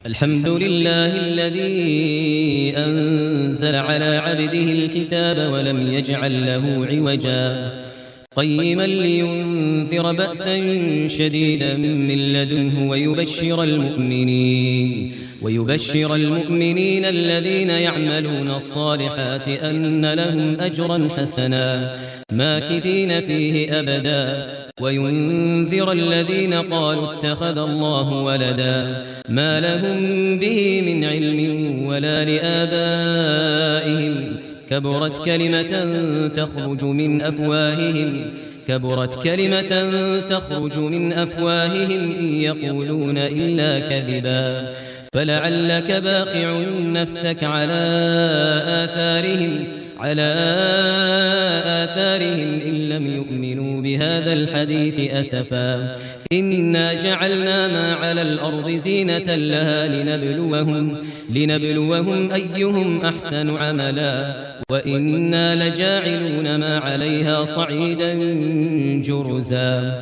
الحمد لله الذي أنزل على عبده الكتاب ولم يجعل له عوجا قيما لينذر بأسا شديدا من لدنه ويبشر المؤمنين الذين يعملون الصالحات أن لهم أجرا حسنا ماكثين فيه أبدا وينذر الذين قالوا اتخذ الله ولدا ما لهم به من علم ولا لآبائهم كبرت كلمة تخرج من أفواههم إن يقولون إلا كذبا فلعلك باخع نفسك على آثارهم إن لم يؤمنوا بهذا الحديث أسفا إنا جعلنا ما على الأرض زينة لها لنبلوهم أيهم أحسن عملا وإنا لجاعلون ما عليها صعيدا جرزا.